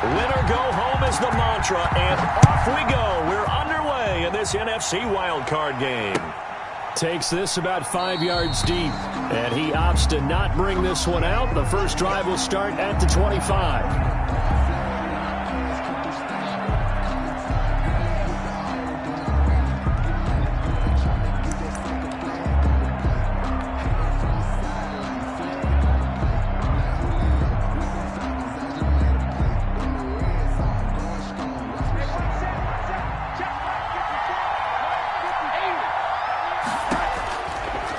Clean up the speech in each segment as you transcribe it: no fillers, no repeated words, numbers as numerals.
Win or go home is the mantra, and off we go. We're underway in this NFC wildcard game. Takes this about 5 yards deep, and he opts to not bring this one out. The first drive will start at the 25.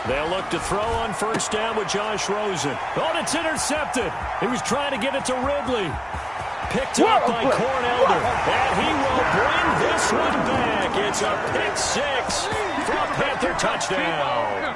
They'll look to throw on first down with Josh Rosen. Oh, and it's intercepted. He was trying to get it to Ridley. Picked up by Cornelder. And he will bring this one back. It's a pick six for a Panther touchdown.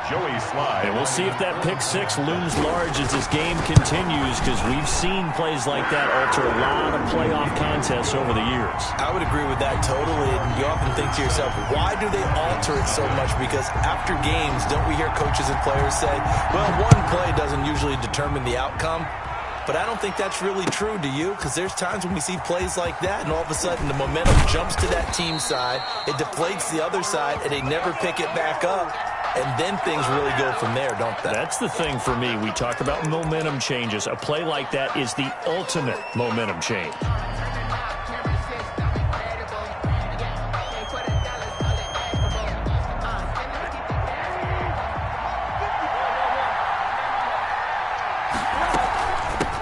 Joey Slye. And we'll see if that pick six looms large as this game continues, because we've seen plays like that alter a lot of playoff contests over the years. I would agree with that totally. And you often think to yourself, why do they alter it so much? Because after games, don't we hear coaches and players say, well, one play doesn't usually determine the outcome. But I don't think that's really true, do you? Because there's times when we see plays like that, and all of a sudden the momentum jumps to that team side, it deflates the other side, and they never pick it back up. And then things really go from there, don't they? That's the thing for me. We talk about momentum changes. A play like that is the ultimate momentum change.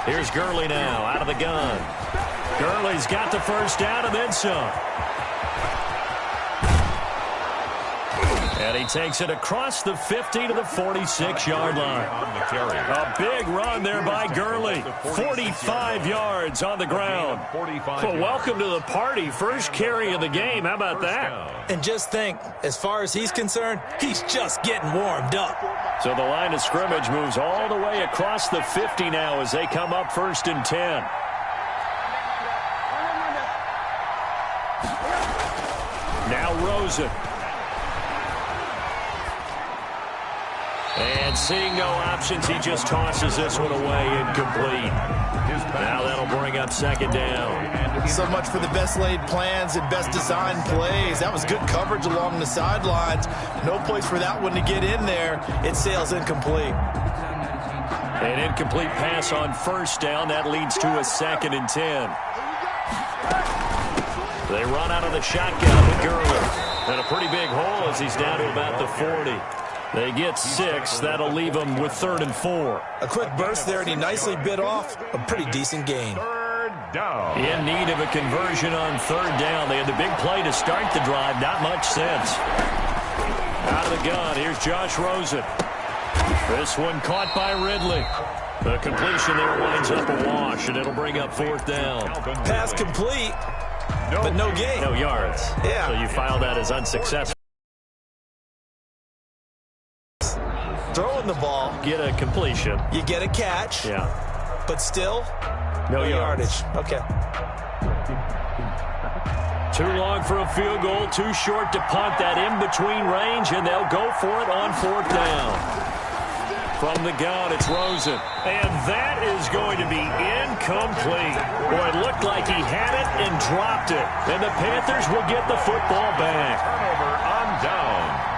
Here's Gurley now out of the gun. Gurley's got the first down and then some. And he takes it across the 50 to the 46-yard line. A big run there by Gurley. 45 yards on the ground. Well, welcome to the party. First carry of the game. How about that? And just think, as far as he's concerned, he's just getting warmed up. So the line of scrimmage moves all the way across the 50 now as they come up first and 10. Now Rosen. And seeing no options, he just tosses this one away incomplete. Now that'll bring up second down. So much for the best laid plans and best designed plays. That was good coverage along the sidelines. No place for that one to get in there. It sails incomplete. An incomplete pass on first down. That leads to a 2nd and 10. They run out of the shotgun with Gurley. And a pretty big hole as he's down to about the 40. They get 6. That'll leave them with 3rd and 4. A quick burst there, and he nicely bit off a pretty decent gain. Third down. In need of a conversion on 3rd down. They had the big play to start the drive. Not much sense. Out of the gun. Here's Josh Rosen. This one caught by Ridley. The completion there winds up a wash, and it'll bring up 4th down. Pass complete, but no gain. No yards. Yeah. So you file that as unsuccessful. Throwing the ball. Get a completion. You get a catch. Yeah. But still, no yardage. Okay. Too long for a field goal. Too short to punt. That in-between range, and they'll go for it on 4th down. From the gun, it's Rosen. And that is going to be incomplete. Boy, it looked like he had it and dropped it. And the Panthers will get the football back. Turnover on downs.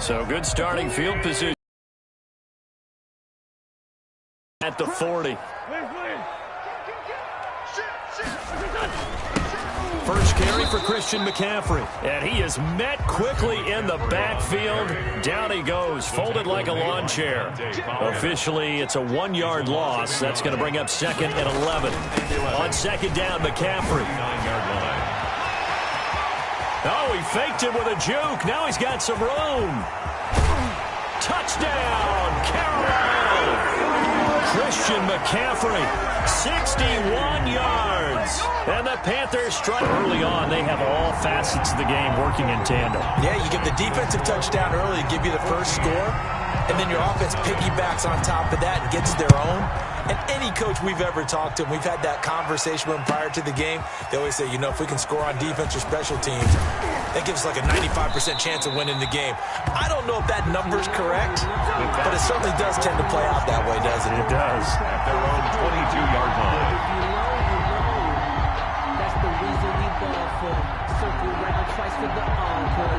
So good starting field position at the 40. First carry for Christian McCaffrey. And he is met quickly in the backfield. Down he goes, folded like a lawn chair. Officially, it's a 1-yard loss. That's going to bring up 2nd and 11. On 2nd down, McCaffrey. 9-yard line. Oh, he faked it with a juke. Now he's got some room. Touchdown, Carolina. Christian McCaffrey, 61 yards. And the Panthers strike early on. They have all facets of the game working in tandem. Yeah, you give the defensive touchdown early, give you the first score. and then your offense piggybacks on top of that and gets their own. And any coach we've ever talked to, we've had that conversation with them prior to the game, they always say, you know, if we can score on defense or special teams, that gives us like a 95% chance of winning the game. I don't know if that number's correct, but it certainly does tend to play out that way, doesn't it? It does. At their own 22-yard line. That's the reason we ball for. Circle round twice for the encore.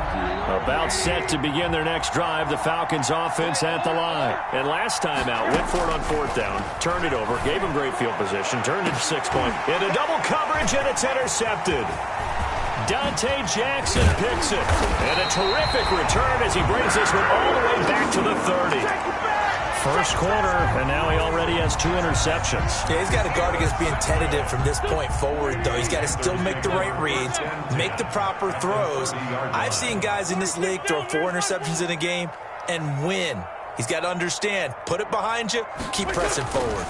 About set to begin their next drive, the Falcons offense at the line. And last time out, went for it on fourth down, turned it over, gave him great field position, turned it to 6-point. Into double coverage, and it's intercepted. Dante Jackson picks it. And a terrific return as he brings this one all the way back to the 30. First quarter, and now he already has 2 interceptions. Yeah, he's got to guard against being tentative from this point forward, though. He's got to still make the right reads, make the proper throws. I've seen guys in this league throw 4 interceptions in a game and win. He's got to understand, put it behind you, keep pressing forward.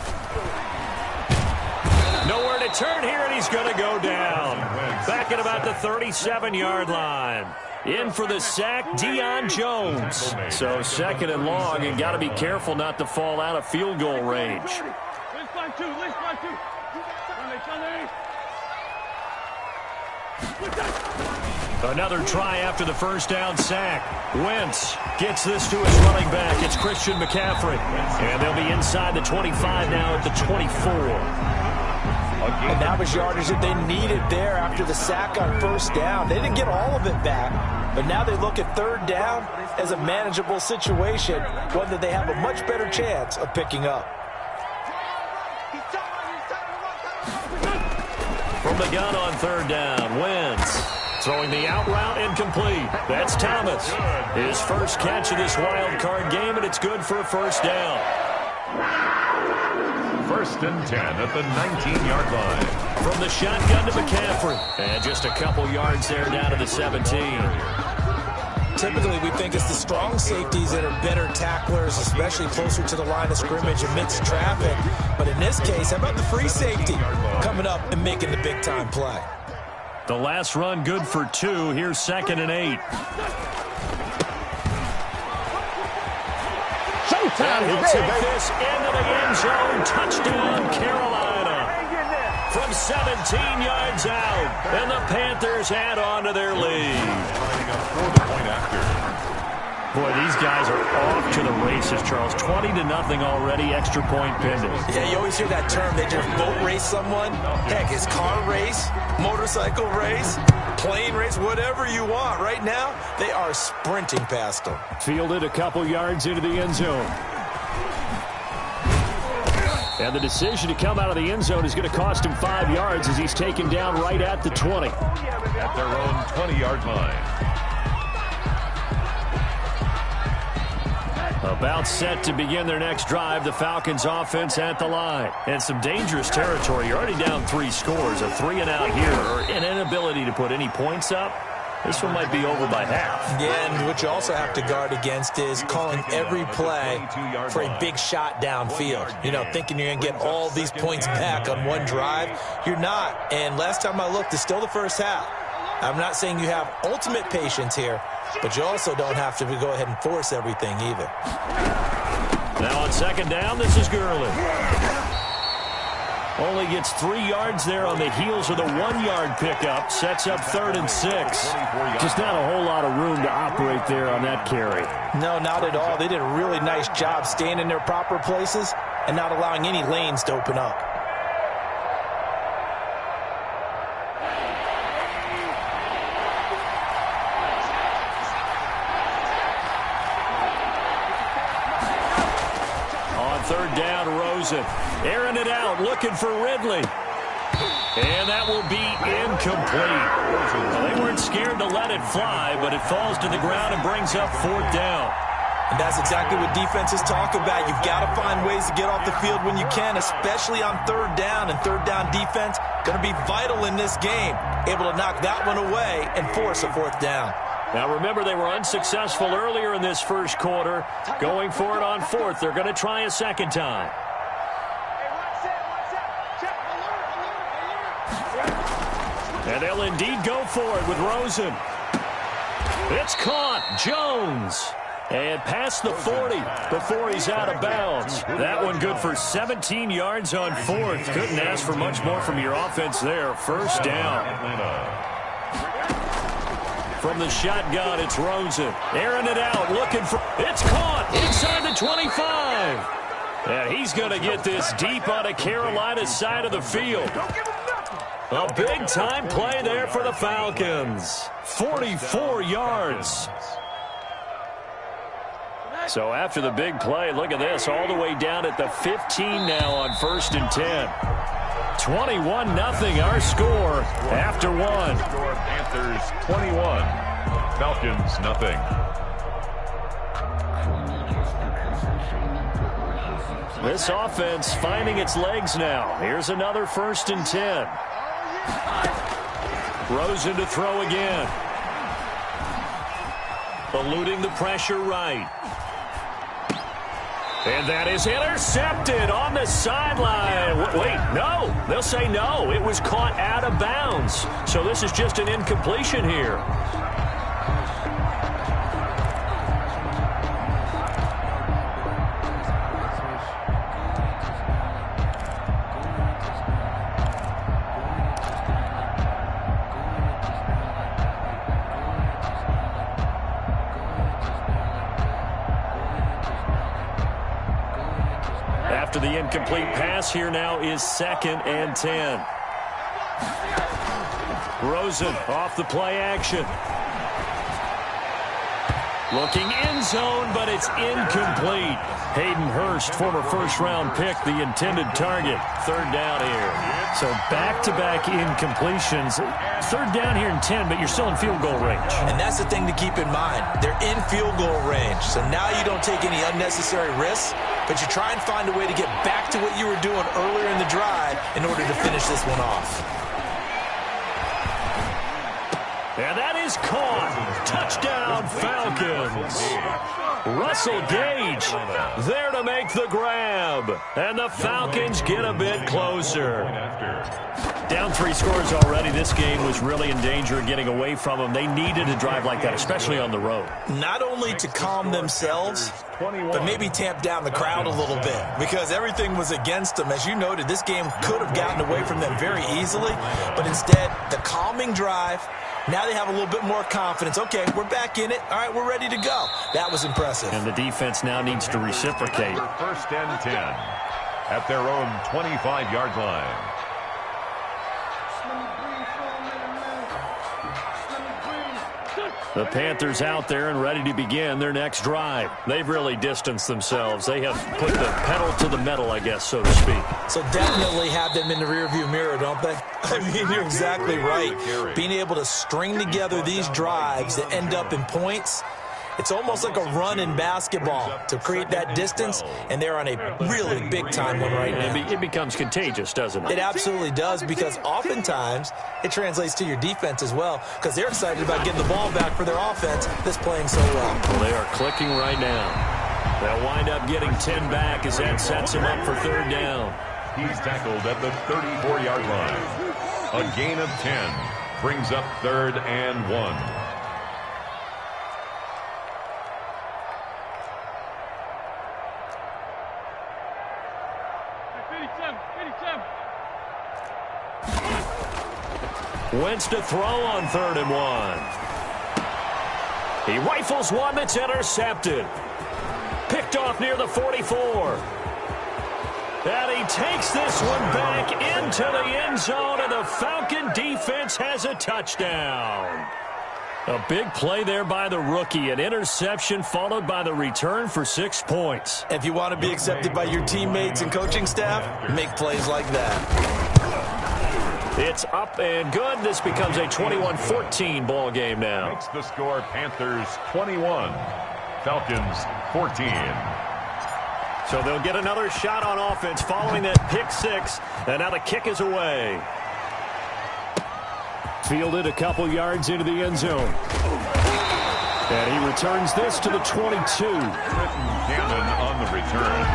Nowhere to turn here, and he's going to go down. Back at about the 37-yard line. In for the sack, Deion Jones. So second and long, and got to be careful not to fall out of field goal range. Another try after the first down sack. Wentz gets this to his running back. It's Christian McCaffrey. And they'll be inside the 25 now at the 24. And that was yardage that they needed there after the sack on first down. They didn't get all of it back, but now they look at third down as a manageable situation, one that they have a much better chance of picking up. From the gun on third down, Wentz throwing the out route incomplete. That's Thomas. His first catch of this wild card game, and it's good for a first down. First and 10 at the 19-yard line. From the shotgun to McCaffrey. And just a couple yards there down to the 17. Typically, we think it's the strong safeties that are better tacklers, especially closer to the line of scrimmage amidst traffic. But in this case, how about the free safety coming up and making the big-time play? The last run good for 2. Here's 2nd and 8. And he'll take this into the end zone. Touchdown, Carolina. From 17 yards out. And the Panthers add on to their lead. Boy, these guys are off to the races, Charles. 20-0 already, extra point pending. Yeah, you always hear that term. They just boat race someone. Heck, it's car race, motorcycle race, plane race, whatever you want. Right now, they are sprinting past them. Fielded a couple yards into the end zone. And the decision to come out of the end zone is going to cost him 5 yards as he's taken down right at the 20. At their own 20-yard line. About set to begin their next drive, the Falcons offense at the line. And some dangerous territory. You're already down 3 scores. A 3-and-out here, or an inability to put any points up. This one might be over by half. Yeah, and what you also have to guard against is calling every play for a big shot downfield. You know, thinking you're going to get all these points back on one drive. You're not. And last time I looked, it's still the first half. I'm not saying you have ultimate patience here, but you also don't have to go ahead and force everything either. Now on second down, this is Gurley. Only gets 3 yards there on the heels of the 1-yard pickup. Sets up 3rd and 6. Just not a whole lot of room to operate there on that carry. No, not at all. They did a really nice job staying in their proper places and not allowing any lanes to open up. Third down, Rosen. Airing it out, looking for Ridley. And that will be incomplete. Well, they weren't scared to let it fly, but it falls to the ground and brings up 4th down. And that's exactly what defenses talk about. You've got to find ways to get off the field when you can, especially on third down. And third down defense going to be vital in this game. Able to knock that one away and force a 4th down. Now, remember, they were unsuccessful earlier in this first quarter. Going for it on 4th. They're going to try a second time. And they'll indeed go for it with Rosen. It's caught. Jones. And past the 40 before he's out of bounds. That one good for 17 yards on fourth. Couldn't ask for much more from your offense there. First down. From the shotgun, it's Rosen. Airing it out, looking for... It's caught inside the 25. And he's going to get this deep on a Carolina side of the field. A big-time play there for the Falcons. 44 yards. So after the big play, look at this, all the way down at the 15 now on 1st and 10. 21-0 our score after one. Panthers 21, Falcons nothing. This offense finding its legs now. Here's another 1st and 10. Rosen to throw again. Eluding the pressure right. And that is intercepted on the sideline. Wait, no. They'll say no. It was caught out of bounds. So this is just an incompletion here. After the incomplete pass, here now is 2nd and 10. Rosen off the play action. Looking end zone, but it's incomplete. Hayden Hurst, former first-round pick, the intended target. 3rd down here. So back-to-back incompletions. 3rd down here and 10, but you're still in field goal range. And that's the thing to keep in mind. They're in field goal range. So now you don't take any unnecessary risks, but you try and find a way to get back to what you were doing earlier in the drive in order to finish this one off. And that is caught. Touchdown, Falcons. Russell Gage there to make the grab. And the Falcons get a bit closer. Down 3 scores already. This game was really in danger of getting away from them. They needed a drive like that, especially on the road. Not only to calm themselves, but maybe tamp down the crowd a little bit, because everything was against them. As you noted, this game could have gotten away from them very easily, but instead, the calming drive. Now they have a little bit more confidence. Okay, we're back in it. All right, we're ready to go. That was impressive. And the defense now needs to reciprocate. 1st and 10 at their own 25-yard line. The Panthers out there and ready to begin their next drive. They've really distanced themselves. They have put the pedal to the metal, I guess, so to speak. So definitely have them in the rearview mirror, don't they? I mean, you're exactly right. Being able to string together these drives that end up in points, it's almost like a run in basketball to create that distance, and they're on a really big-time one right now. It becomes contagious, doesn't it? It absolutely does, because oftentimes it translates to your defense as well, because they're excited about getting the ball back for their offense that's playing so well. Well, they are clicking right now. They'll wind up getting 10 back as that sets them up for 3rd down. He's tackled at the 34-yard line. A gain of 10 brings up 3rd and 1. Wentz to throw on 3rd and 1. He rifles one that's intercepted. Picked off near the 44. And he takes this one back into the end zone, and the Falcon defense has a touchdown. A big play there by the rookie. An interception followed by the return for 6 points. If you want to be accepted by your teammates and coaching staff, make plays like that. It's up and good. This becomes a 21-14 ball game now. Makes the score Panthers 21, Falcons 14. So they'll get another shot on offense following that pick 6, and now the kick is away. Fielded a couple yards into the end zone. And he returns this to the 22. Cannon on the return.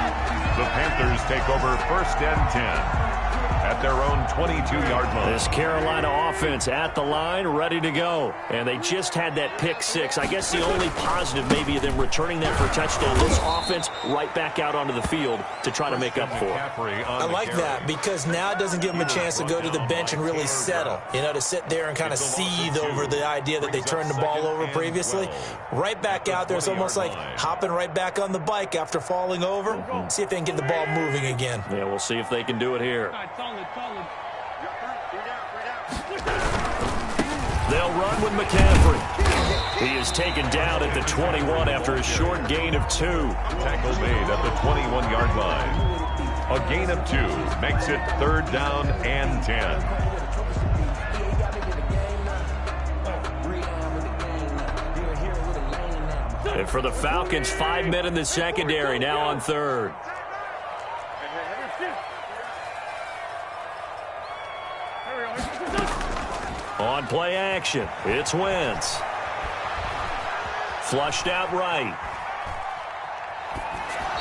The Panthers take over 1st and 10 at their own 22-yard line. This Carolina offense at the line, ready to go. And they just had that pick six. I guess the only positive maybe of them returning that for a touchdown. This offense right back out onto the field to try to make up for it. I like that because now it doesn't give them a chance to go to the bench and really settle. You know, to sit there and kind of seethe over the idea that they turned the ball over previously. Right back out there. It's almost like hopping right back on the bike after falling over. See if they can get the ball moving again. Yeah, we'll see if they can do it here. They'll run with McCaffrey. He is taken down at the 21 after a short gain of 2. Tackle made at the 21-yard line. A gain of 2 makes it 3rd down and 10. And for the Falcons, 5 men in the secondary now on 3rd. On play action, it's Wentz. Flushed out right.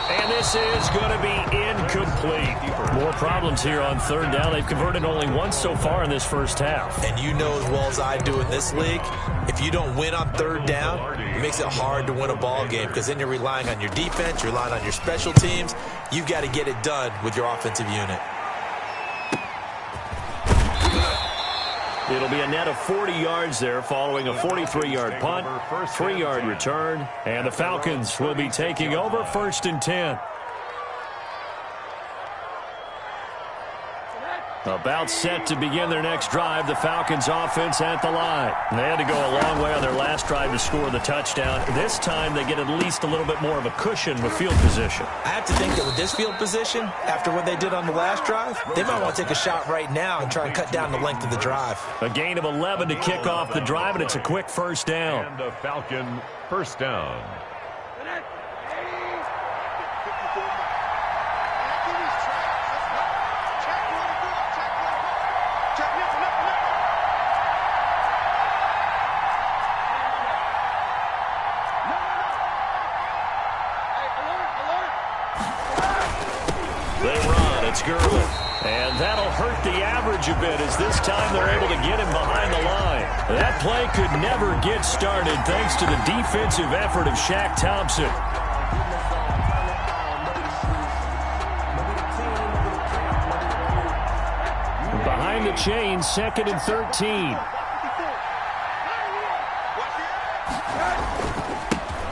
And this is going to be incomplete. More problems here on 3rd down. They've converted only once so far in this first half. And you know as well as I do in this league, if you don't win on 3rd down, it makes it hard to win a ball game because then you're relying on your defense, you're relying on your special teams. You've got to get it done with your offensive unit. It'll be a net of 40 yards there following a 43-yard punt, 3-yard return, and the Falcons will be taking over 1st and 10. About set to begin their next drive, the Falcons offense at the line. They had to go a long way on their last drive to score the touchdown. This time they get at least a little bit more of a cushion with field position. I have to think that with this field position, after what they did on the last drive, they might want to take a shot right now and try and cut down the length of the drive. A gain of 11 to kick off the drive, and it's a quick 1st down. And a Falcon 1st down. And that'll hurt the average a bit as this time they're able to get him behind the line. That play could never get started thanks to the defensive effort of Shaq Thompson. Behind the chain, 2nd and 13.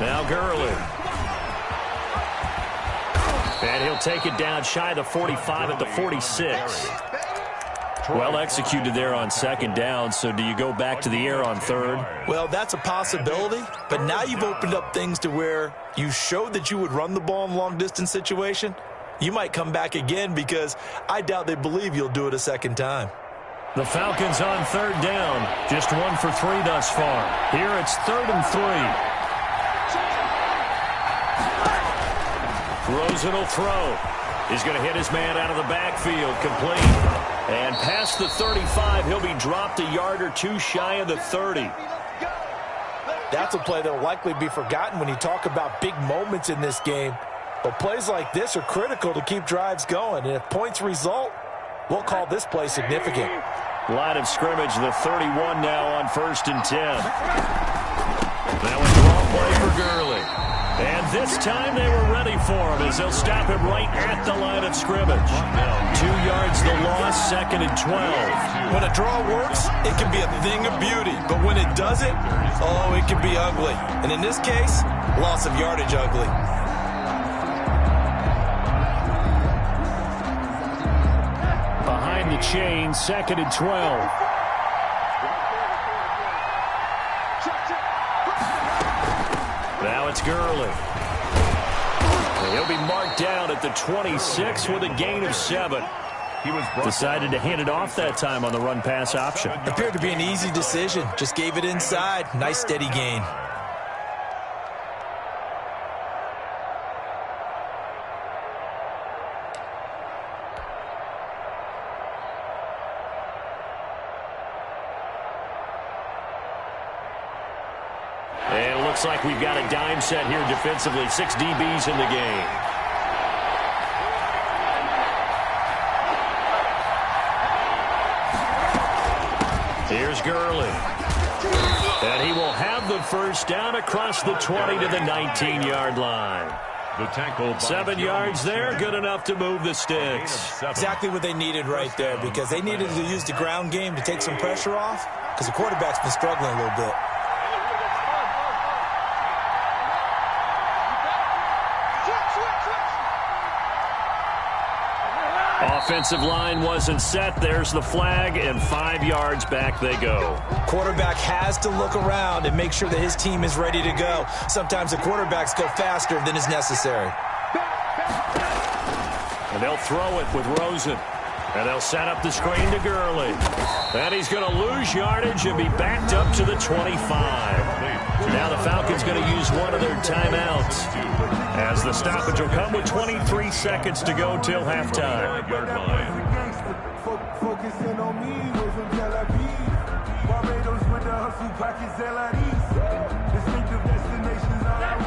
Now Gurley. And he'll take it down shy of the 45 at the 46. Well executed there on 2nd down, so do you go back to the air on 3rd? Well, that's a possibility, but now you've opened up things to where you showed that you would run the ball in long-distance situation. You might come back again because I doubt they believe you'll do it a 2nd time. The Falcons on 3rd down, just 1 for 3 thus far. Here it's 3rd and 3. Rosen will throw. He's going to hit his man out of the backfield, complete. And past the 35, he'll be dropped a yard or 2 shy of the 30. That's a play that will likely be forgotten when you talk about big moments in this game. But plays like this are critical to keep drives going. And if points result, we'll call this play significant. Line of scrimmage, the 31 now on 1st and 10. That was a long play for Gurley. And this time they were ready for him as they'll stop him right at the line of scrimmage. 2 yards the loss, 2nd and 12. When a draw works, it can be a thing of beauty. But when it doesn't, oh, it can be ugly. And in this case, loss of yardage ugly. Behind the chain, 2nd and 12. Now it's Gurley. He'll be marked down at the 26 with a gain of 7. He was decided to hand it off that time on the run-pass option. Appeared to be an easy decision. Just gave it inside. Nice steady gain. And it looks like we've got a dime set here defensively. 6 DBs in the game. Here's Gurley. And he will have the first down across the 20 to the 19-yard line. The tackle 7 yards there, good enough to move the sticks. Exactly what they needed right there, because they needed to use the ground game to take some pressure off, because the quarterback's been struggling a little bit. Offensive line wasn't set. There's the flag, and 5 yards back they go. Quarterback has to look around and make sure that his team is ready to go. Sometimes the quarterbacks go faster than is necessary. And they'll throw it with Rosen. And they'll set up the screen to Gurley. And he's going to lose yardage and be backed up to the 25. Now the Falcons going to use one of their timeouts, as the stoppage will come with 23 seconds to go till halftime.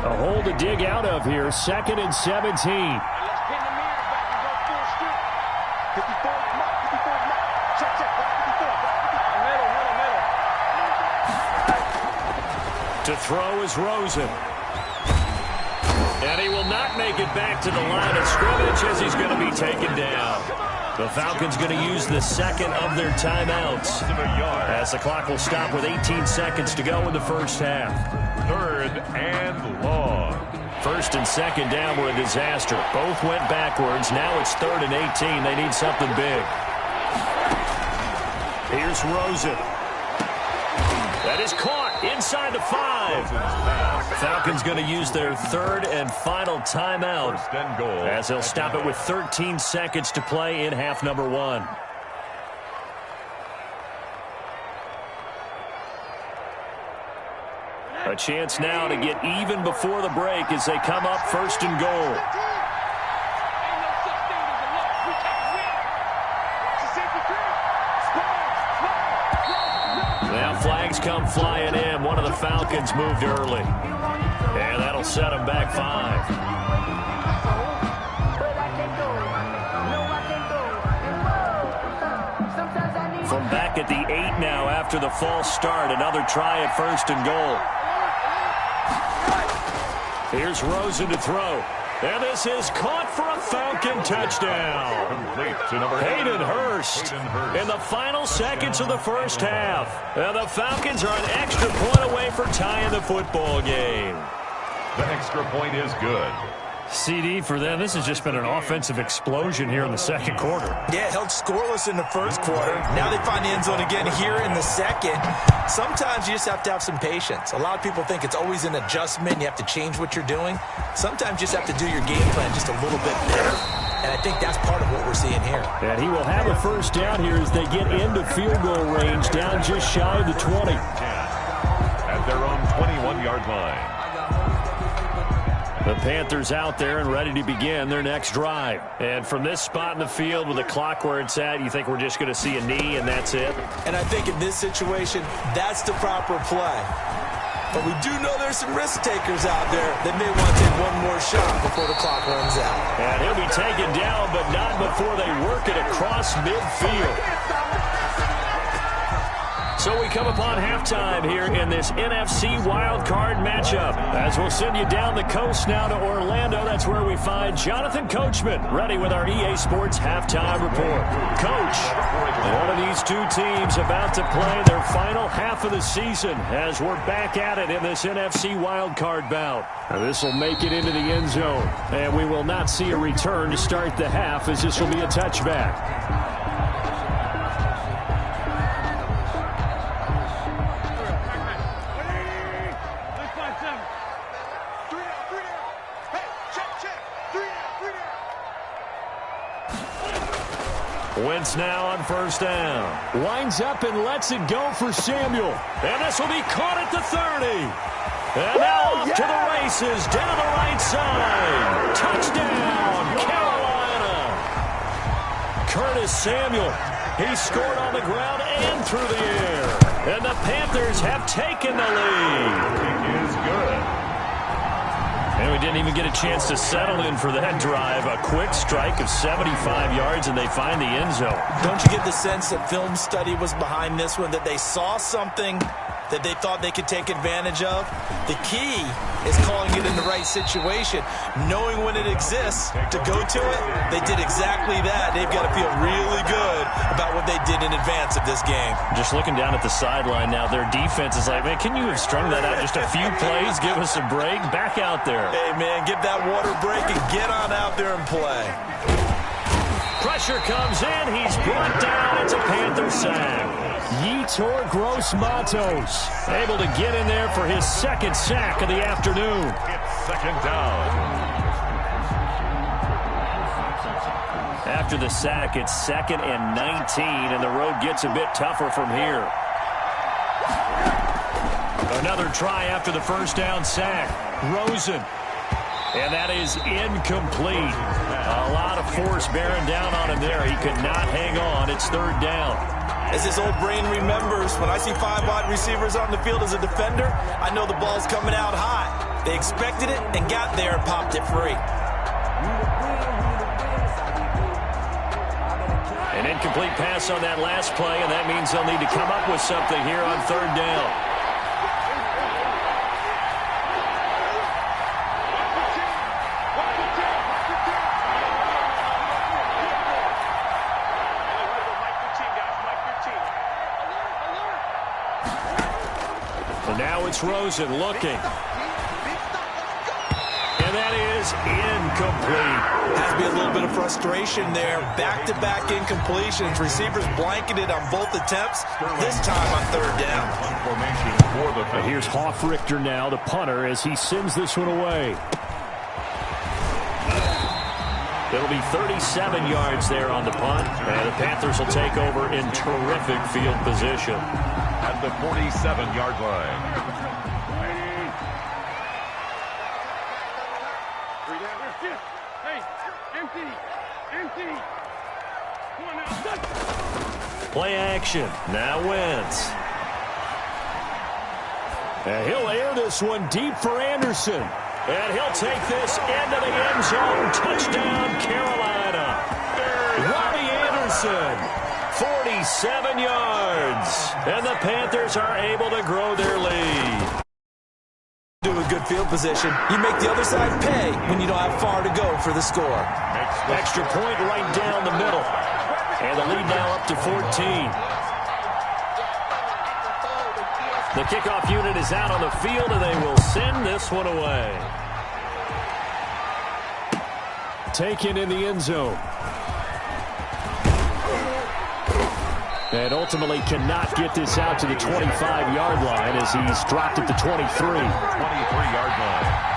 A hole to dig out of here, 2nd and 17. To throw is Rosen. And he will not make it back to the line of scrimmage as he's going to be taken down. The Falcons going to use the second of their timeouts, as the clock will stop with 18 seconds to go in the first half. 3rd and long. 1st and 2nd down were a disaster. Both went backwards. Now it's 3rd and 18. They need something big. Here's Rosen. That is caught inside the 5. Falcons going to use their 3rd and final timeout, as they'll stop it with 13 seconds to play in half number 1. A chance now to get even before the break as they come up 1st and goal. Now flags come flying in. One of the Falcons moved early. And that'll set them back 5. From back at the 8 now after the false start. Another try at 1st and goal. Here's Rosen to throw. And this is caught for a Falcon touchdown. Complete to number Hayden Hurst in the final seconds of the first half. And the Falcons are an extra point away for tying the football game. The extra point is good. CD for them, this has just been an offensive explosion here in the second quarter. Yeah, held scoreless in the first quarter. Now they find the end zone again here in the second. Sometimes you just have to have some patience. A lot of people think it's always an adjustment. You have to change what you're doing. Sometimes you just have to do your game plan just a little bit better. And I think that's part of what we're seeing here. And he will have a first down here as they get into field goal range, down just shy of the 20. At their own 21-yard line. The Panthers out there and ready to begin their next drive. And from this spot in the field with the clock where it's at, you think we're just going to see a knee and that's it? And I think in this situation, that's the proper play. But we do know there's some risk takers out there that may want to take one more shot before the clock runs out. And he'll be taken down, but not before they work it across midfield. So we come upon halftime here in this NFC wildcard matchup. As we'll send you down the coast now to Orlando, that's where we find Jonathan Coachman, ready with our EA Sports halftime report. Coach, one of these two teams about to play their final half of the season as we're back at it in this NFC wildcard bout. Now this will make it into the end zone, and we will not see a return to start the half as this will be a touchback. Wentz now on first down. Winds up and lets it go for Samuel. And this will be caught at the 30. And now off to the races down the right side. Touchdown, Carolina. Curtis Samuel. He scored on the ground and through the air. And the Panthers have taken the lead. It is good. And we didn't even get a chance to settle in for that drive. A quick strike of 75 yards, and they find the end zone. Don't you get the sense that film study was behind this one, that they saw something that they thought they could take advantage of? The key is calling it in the right situation, knowing when it exists to go to it. They did exactly that. They've got to feel really good about what they did in advance of this game. Just looking down at the sideline now, their defense is like, man, can you have strung that out just a few plays? Give us a break. Back out there. Hey, man, give that water break and get on out there and play. Pressure comes in. He's brought down. It's a Panther sack. Yetur Gross-Matos able to get in there for his second sack of the afternoon. It's second down. After the sack, it's 2nd and 19, and the road gets a bit tougher from here. Another try after the first down sack. Rosen. And that is incomplete. A lot of force bearing down on him there. He could not hang on. It's 3rd down. As his old brain remembers, when I see 5 wide receivers on the field as a defender, I know the ball's coming out hot. They expected it and got there and popped it free. An incomplete pass on that last play, and that means they'll need to come up with something here on 3rd down. Now it's Rosen looking. And that is incomplete. Has to be a little bit of frustration there. Back-to-back incompletions. Receivers blanketed on both attempts, this time on 3rd down. And here's Hoff-Richter now, the punter, as he sends this one away. It'll be 37 yards there on the punt. And the Panthers will take over in terrific field position. At the 47-yard line. Play action. Now Wentz. And he'll air this one deep for Anderson. And he'll take this into the end zone. Touchdown, Carolina. Robbie Anderson. 47 yards. And the Panthers are able to grow their lead. Do a good field position. You make the other side pay when you don't have far to go for the score. Extra point right down the middle. And the lead now up to 14. The kickoff unit is out on the field, and they will send this one away. Taken in the end zone. And ultimately cannot get this out to the 25-yard line as he's dropped at the 23. 23-yard line.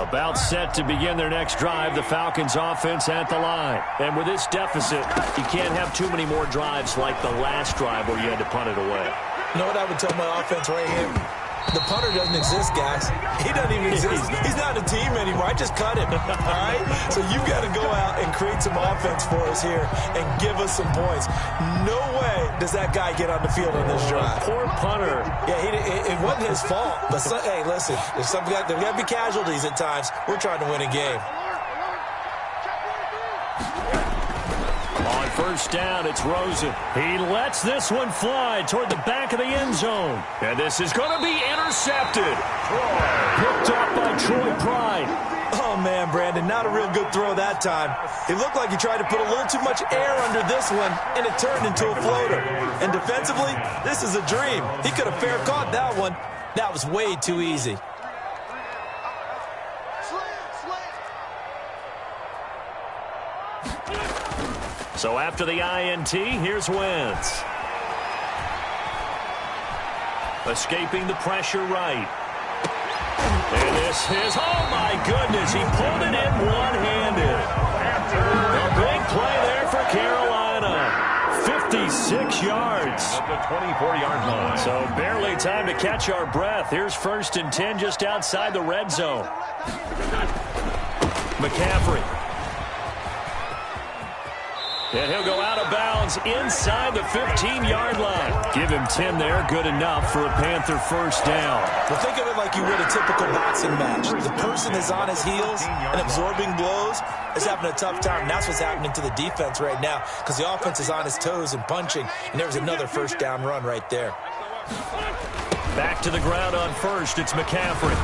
About set to begin their next drive, the Falcons offense at the line. And with this deficit, you can't have too many more drives like the last drive where you had to punt it away. You know what I would tell my offense right here? The punter doesn't exist, guys. He doesn't even exist. He's not a team anymore. I just cut him, all right? So you've got to go out and create some offense for us here and give us some points. No way does that guy get on the field on this drive. Poor punter. Yeah, it wasn't his fault. But, hey, listen, there's got to be casualties at times. We're trying to win a game. On first down, it's Rosen. He lets this one fly toward the back of the end zone. And this is going to be intercepted. Picked up by Troy Pride. Oh, man, Brandon, not a real good throw that time. It looked like he tried to put a little too much air under this one, and it turned into a floater. And defensively, this is a dream. He could have fair caught that one. That was way too easy. So after the INT, here's Wentz. Escaping the pressure right. And this is, oh my goodness, he pulled it in one-handed. A big play there for Carolina. 56 yards. At the 24-yard line. So barely time to catch our breath. Here's 1st and 10 just outside the red zone. McCaffrey And he'll go out of bounds inside the 15-yard line. Give him 10 there, good enough for a Panther first down. Well, think of it like you would a typical boxing match. The person is on his heels and absorbing blows is having a tough time. And that's what's happening to the defense right now because the offense is on his toes and punching. And there's another first down run right there. Back to the ground on first. It's McCaffrey.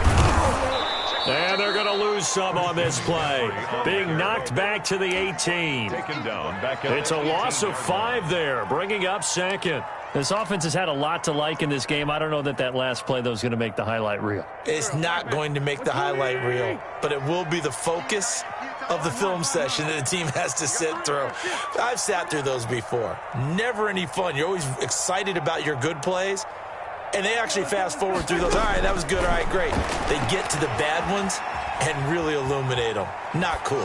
And they're going to lose some on this play. Being knocked back to the 18. It's a loss of 5 there, bringing up second. This offense has had a lot to like in this game. I don't know that last play, though, is going to make the highlight reel. It's not going to make the highlight reel, but it will be the focus of the film session that the team has to sit through. I've sat through those before. Never any fun. You're always excited about your good plays. And they actually fast forward through those. All right, that was good. All right, great. They get to the bad ones and really illuminate them. Not cool.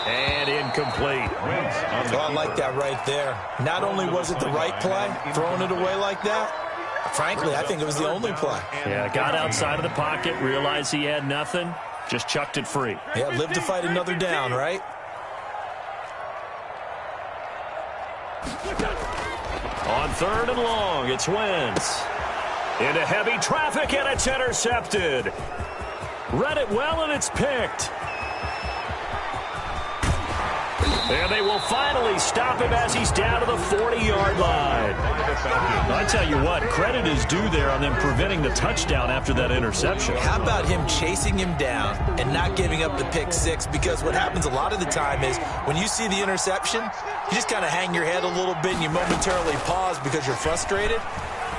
And incomplete. Oh, I like that right there. Not only was it the right play, throwing it away like that, frankly, I think it was the only play. Yeah, got outside of the pocket, realized he had nothing, just chucked it free. Yeah, live to fight another down, right? On 3rd and long, it's Wentz. Into heavy traffic, and it's intercepted. Read it well, and it's picked. And they will finally stop him as he's down to the 40-yard line. I tell you what, credit is due there on them preventing the touchdown after that interception. How about him chasing him down and not giving up the pick six? Because what happens a lot of the time is when you see the interception, you just kind of hang your head a little bit and you momentarily pause because you're frustrated.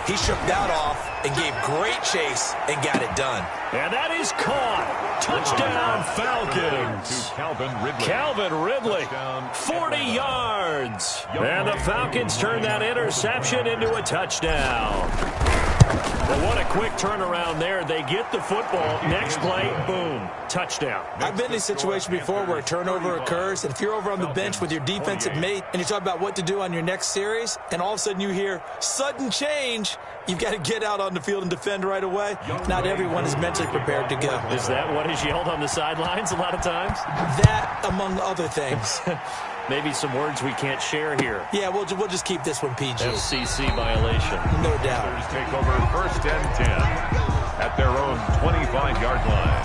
He shook that off and gave great chase and got it done. And that is caught. Touchdown, Falcons. Calvin Ridley, 40 yards. And the Falcons turn that interception into a touchdown. Well, what a quick turnaround there. They get the football. Next play, boom, touchdown. I've been in a situation before where a turnover occurs, and if you're over on the bench with your defensive mate and you talk about what to do on your next series, and all of a sudden you hear sudden change, you've got to get out on the field and defend right away. Not everyone is mentally prepared to go. Is that what is yelled on the sidelines a lot of times? That, among other things. Maybe some words we can't share here. Yeah, we'll just keep this one PG. FCC violation. No doubt. Take over 1st and 10 at their own 25-yard line.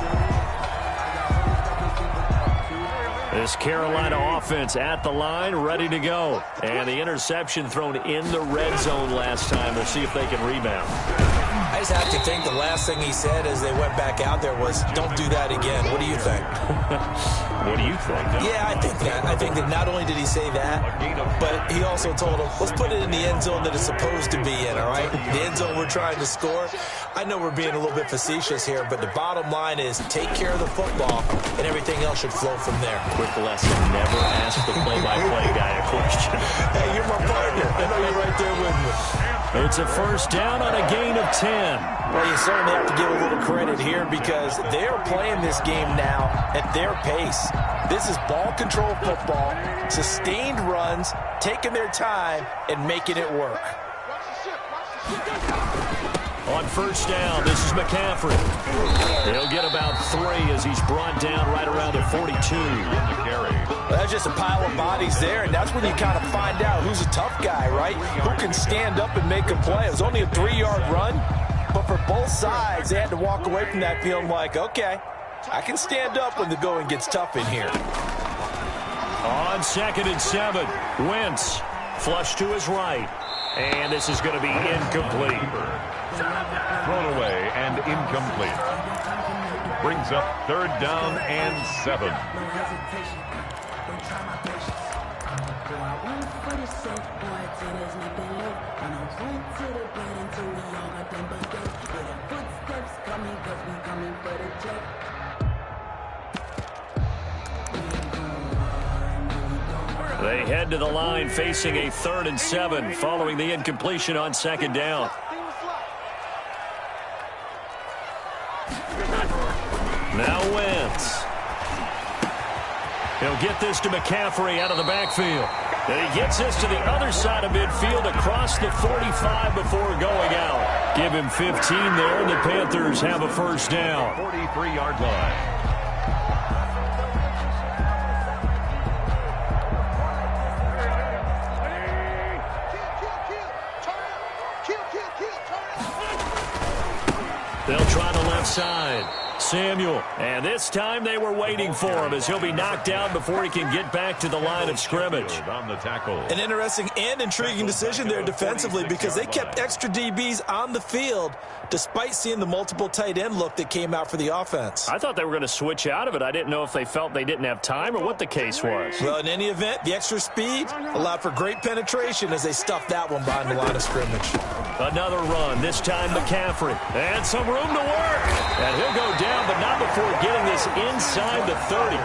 This Carolina offense at the line, ready to go. And the interception thrown in the red zone last time. We'll see if they can rebound. I just have to think the last thing he said as they went back out there was, don't do that again. What do you think? What do you think? Yeah, I think that. I think that not only did he say that, but he also told him, let's put it in the end zone that it's supposed to be in, all right? The end zone we're trying to score. I know we're being a little bit facetious here, but the bottom line is take care of the football, and everything else should flow from there. Quick lesson, never ask the play-by-play guy a question. Hey, you're my partner. I know you're right there with me. It's a first down on a gain of 10. Well, you certainly have to give a little credit here because they're playing this game now at their pace. This is ball control football, sustained runs, taking their time, and making it work. On first down, this is McCaffrey. He'll get about 3 as he's brought down right around the 42. Well, that's just a pile of bodies there, and that's when you kind of find out who's a tough guy, right? Who can stand up and make a play. It was only a 3-yard run, but for both sides, they had to walk away from that feeling like, okay, I can stand up when the going gets tough in here. On 2nd and 7, Wentz flush to his right, and this is going to be incomplete. Thrown away and incomplete. Brings up 3rd down and 7. They head to the line facing a 3rd and 7 following the incompletion on 2nd down. Now Wentz. He'll get this to McCaffrey out of the backfield. And he gets this to the other side of midfield across the 45 before going out. Give him 15 there, and the Panthers have a first down. 43-yard line. They'll try the left side. Samuel. And this time they were waiting for him as he'll be knocked down before he can get back to the line of scrimmage. On the tackle. An interesting and intriguing decision there defensively because they kept extra DBs on the field despite seeing the multiple tight end look that came out for the offense. I thought they were going to switch out of it. I didn't know if they felt they didn't have time or what the case was. Well, in any event, the extra speed allowed for great penetration as they stuffed that one behind the line of scrimmage. Another run, this time McCaffrey. And some room to work. And he'll go down, but not before getting this inside the 30.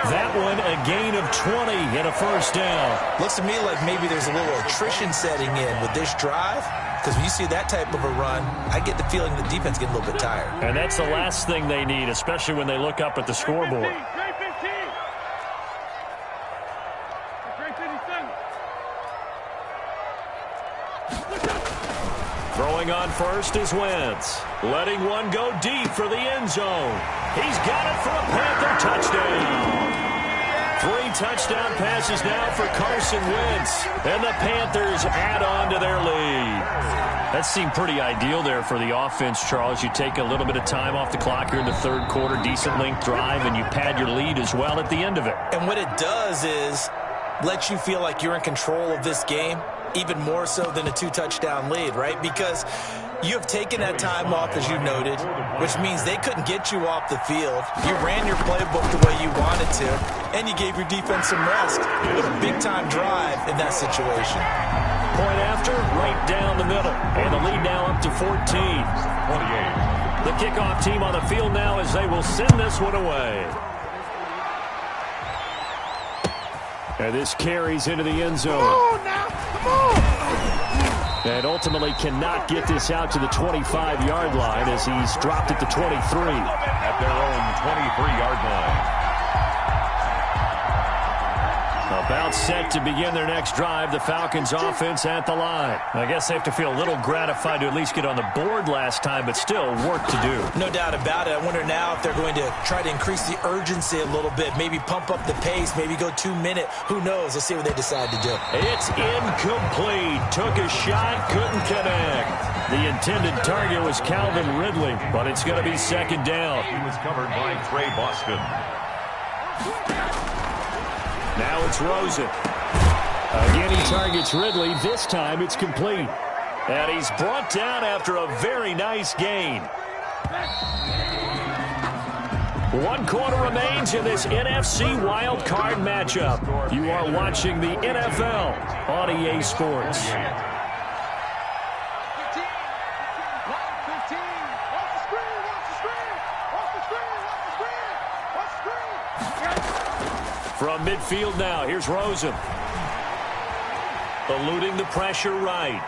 That one a gain of 20 and a first down. Looks to me like maybe there's a little attrition setting in with this drive. Because when you see that type of a run, I get the feeling the defense getting a little bit tired. And that's the last thing they need, especially when they look up at the scoreboard. Throwing on first is Wentz. Letting one go deep for the end zone. He's got it for a Panther touchdown. 3 touchdown passes now for Carson Wentz. And the Panthers add on to their lead. That seemed pretty ideal there for the offense, Charles. You take a little bit of time off the clock here in the third quarter, decent length drive, and you pad your lead as well at the end of it. And what it does is let you feel like you're in control of this game, even more so than a 2-touchdown lead, right? Because you have taken that time off, as you noted, which means they couldn't get you off the field. You ran your playbook the way you wanted to, and you gave your defense some rest. What a big-time drive in that situation. Point after, right down the middle. And the lead now up to 14. 28. The kickoff team on the field now as they will send this one away. And this carries into the end zone. Come on now. Come on. And ultimately cannot get this out to the 25-yard line as he's dropped it to 23. At their own 23-yard line. About set to begin their next drive, the Falcons offense at the line. I guess they have to feel a little gratified to at least get on the board last time, but still work to do. No doubt about it. I wonder now if they're going to try to increase the urgency a little bit, maybe pump up the pace, maybe go 2-minute. Who knows? Let's see what they decide to do. It's incomplete. Took a shot, couldn't connect. The intended target was Calvin Ridley, but it's going to be second down. He was covered by Trey Boston. Now it's Rosen. Again, he targets Ridley. This time it's complete. And he's brought down after a very nice gain. 1 quarter remains in this NFC wild card matchup. You are watching the NFL on EA Sports. From midfield now, here's Rosen. Eluding the pressure right.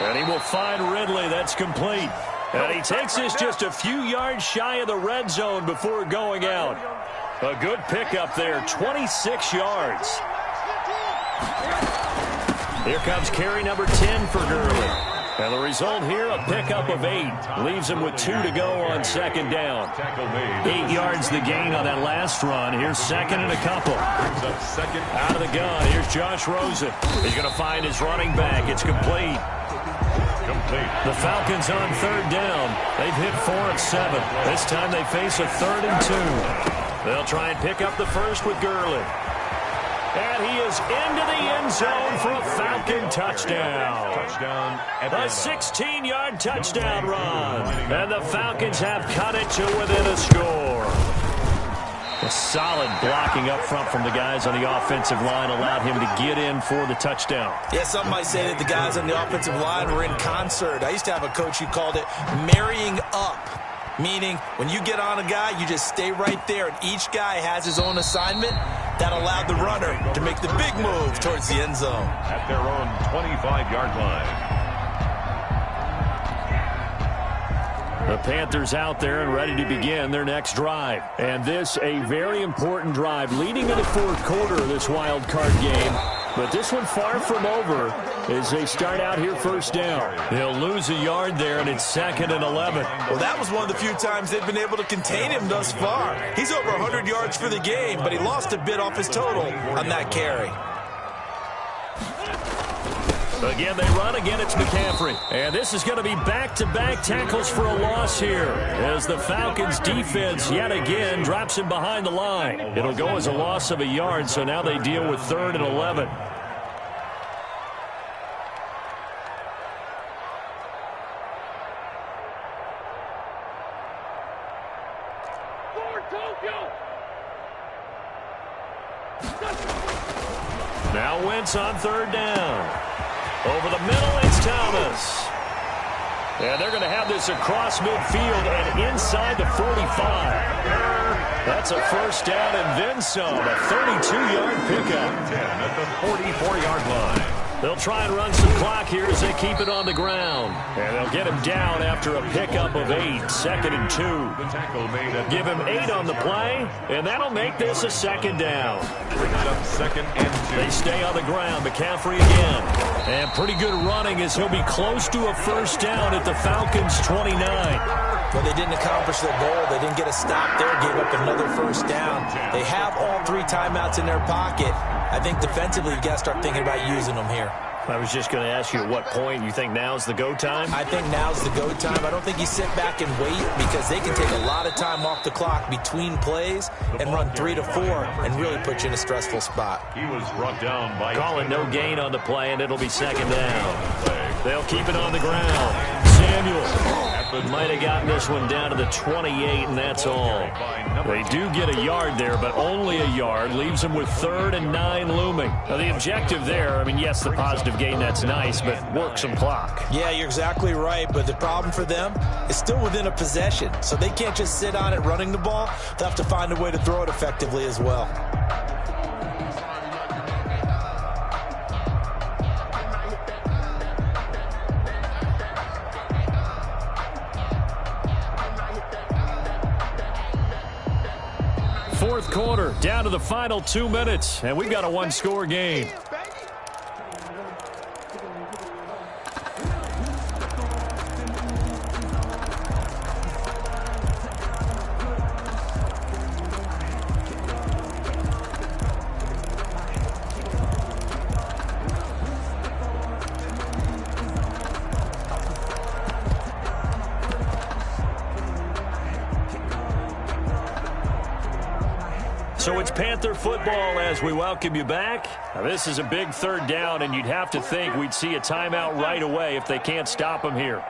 And he will find Ridley. That's complete. And he takes this just a few yards shy of the red zone before going out. A good pickup there, 26 yards. Here comes carry number 10 for Gurley. And the result here, a pickup of 8. Leaves him with 2 to go on second down. 8 yards the gain on that last run. Here's second and a couple. Out of the gun, here's Josh Rosen. He's going to find his running back. It's complete. The Falcons on third down. They've hit 4 of 7. This time they face a 3rd and 2. They'll try and pick up the first with Gurley. And he is into the end zone for a Falcon touchdown. A 16-yard touchdown run. And the Falcons have cut it to within a score. A solid blocking up front from the guys on the offensive line allowed him to get in for the touchdown. Yeah, some might say that the guys on the offensive line were in concert. I used to have a coach who called it marrying up. Meaning, when you get on a guy, you just stay right there, and each guy has his own assignment. That allowed the runner to make the big move towards the end zone. At their own 25-yard line. The Panthers out there and ready to begin their next drive. And this, a very important drive leading into the fourth quarter of this wild card game. But this one far from over as they start out here first down. They'll lose a yard there, and it's 2nd and 11. Well, that was one of the few times they've been able to contain him thus far. He's over 100 yards for the game, but he lost a bit off his total on that carry. Again, they run. Again, it's McCaffrey. And this is going to be back-to-back tackles for a loss here as the Falcons' defense yet again drops him behind the line. It'll go as a loss of a yard, so now they deal with 3rd and 11. Now Wentz on 3rd down. Over the middle, it's Thomas. And they're going to have this across midfield and inside the 45. That's a first down and then some. A 32-yard pickup. 10 at the 44-yard line. They'll try and run some clock here as they keep it on the ground. And they'll get him down after a pickup of 8. 2nd and 2. The tackle made at Give him 8 on the play, and that'll make this a 2nd down. brings up 2nd and 2. They stay on the ground. McCaffrey again. And pretty good running as he'll be close to a first down at the Falcons' 29. Well, they didn't accomplish their goal. They didn't get a stop there, gave up another first down. They have all 3 timeouts in their pocket. I think defensively you've got to start thinking about using them here. I was just going to ask you at what point you think now's the go time? I think now's the go time. I don't think you sit back and wait because they can take a lot of time off the clock between plays and run 3 to 4 and really put you in a stressful spot. He was brought down by... Call it no gain on the play, and it'll be 2nd down. They'll keep it on the ground. Samuel might have gotten this one down to the 28, and that's all. They do get a yard there, but only a yard. Leaves them with 3rd and 9 looming. Now, the objective there, I mean, yes, the positive gain, that's nice, but work some clock. Yeah, you're exactly right, but the problem for them is still within a possession, so they can't just sit on it running the ball. They'll have to find a way to throw it effectively as well. Fourth quarter, down to the final 2 minutes, and we've got a 1-score game. So it's Panther football as we welcome you back. Now, this is a big 3rd down, and you'd have to think we'd see a timeout right away if they can't stop him here.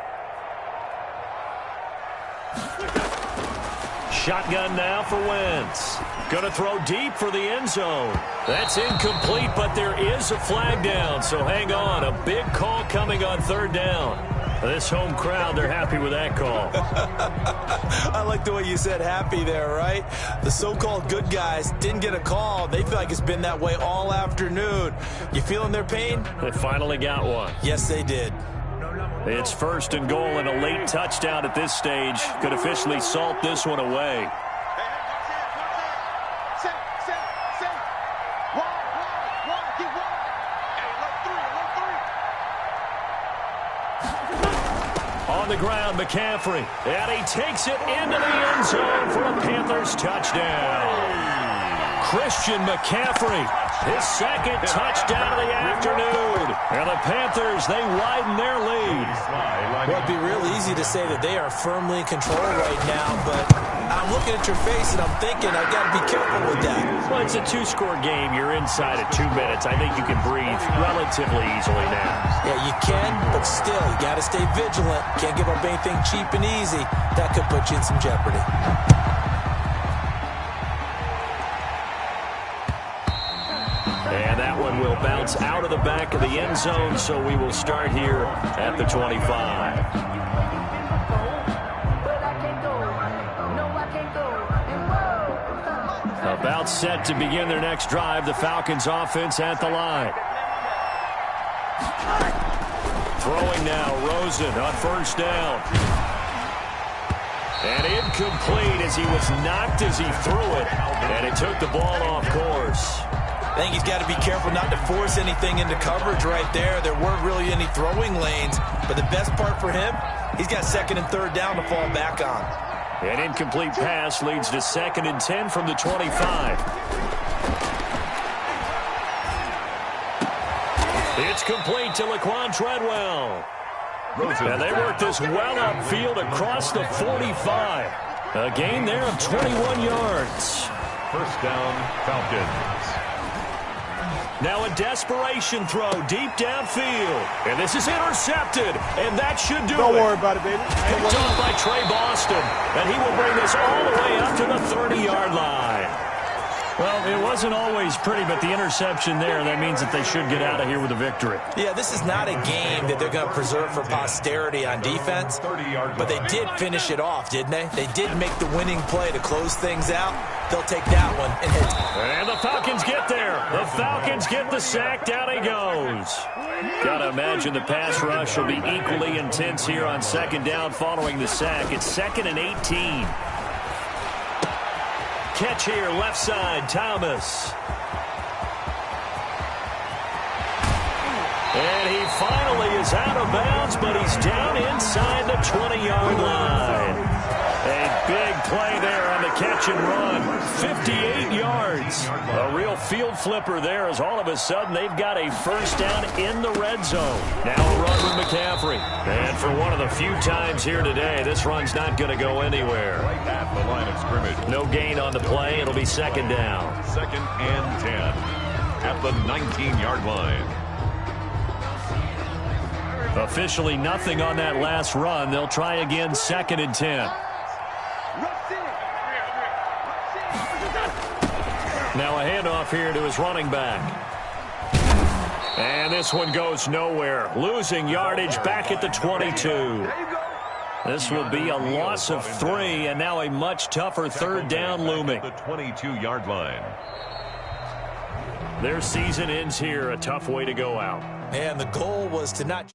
Shotgun now for Wentz. Going to throw deep for the end zone. That's incomplete, but there is a flag down, so hang on. A big call coming on 3rd down. This home crowd, they're happy with that call. I like the way you said happy there, right? The so-called good guys didn't get a call. They feel like it's been that way all afternoon. You feeling their pain? They finally got one. Yes, they did. It's 1st and goal and a late touchdown at this stage. Could officially salt this one away. On the ground, McCaffrey. And he takes it into the end zone for a Panthers touchdown. Christian McCaffrey, his 2nd touchdown of the afternoon. And the Panthers, they widen their lead. Well, it'd be real easy to say that they are firmly in control right now, but I'm looking at your face and I'm thinking I've got to be careful with that. Well, it's a 2-score game. You're inside at 2 minutes. I think you can breathe relatively easily now. Yeah, you can, but still, you got to stay vigilant. Can't give up anything cheap and easy. That could put you in some jeopardy. And that one will bounce out of the back of the end zone, so we will start here at the 25. About set to begin their next drive, the Falcons offense at the line. Throwing now, Rosen on 1st down. And incomplete as he was knocked as he threw it. And it took the ball off course. I think he's got to be careful not to force anything into coverage right there. There weren't really any throwing lanes. But the best part for him, he's got 2nd and 3rd down to fall back on. An incomplete pass leads to 2nd and 10 from the 25. It's complete to Laquan Treadwell. And they work this well upfield across the 45. A gain there of 21 yards. First down, Falcons. Now a desperation throw deep downfield. And this is intercepted. And that should do it. Don't worry about it, baby. Picked off by Trey Boston. And he will bring this all the way up to the 30-yard line. Well, it wasn't always pretty, but the interception there, that means that they should get out of here with a victory. Yeah, this is not a game that they're going to preserve for posterity on defense, but they did finish it off, didn't they? They did make the winning play to close things out. They'll take that one and hit. And the Falcons get there. The Falcons get the sack. Down he goes. Got to imagine the pass rush will be equally intense here on second down following the sack. It's 2nd and 18. Catch here, left side, Thomas. And he finally is out of bounds, but he's down inside the 20-yard line. A big play there on the catch and run. 58 yards. A real field flipper there as all of a sudden they've got a first down in the red zone. Now a run with McCaffrey. And for one of the few times here today, this run's not going to go anywhere. Right at the line of scrimmage. No gain on the play. It'll be second down. 2nd and 10 at the 19-yard line. Officially nothing on that last run. They'll try again 2nd and 10. Now a handoff here to his running back. And this one goes nowhere. Losing yardage back at the 22. This will be a loss of 3, and now a much tougher third down looming. The 22-yard line. Their season ends here. A tough way to go out. And the goal was to not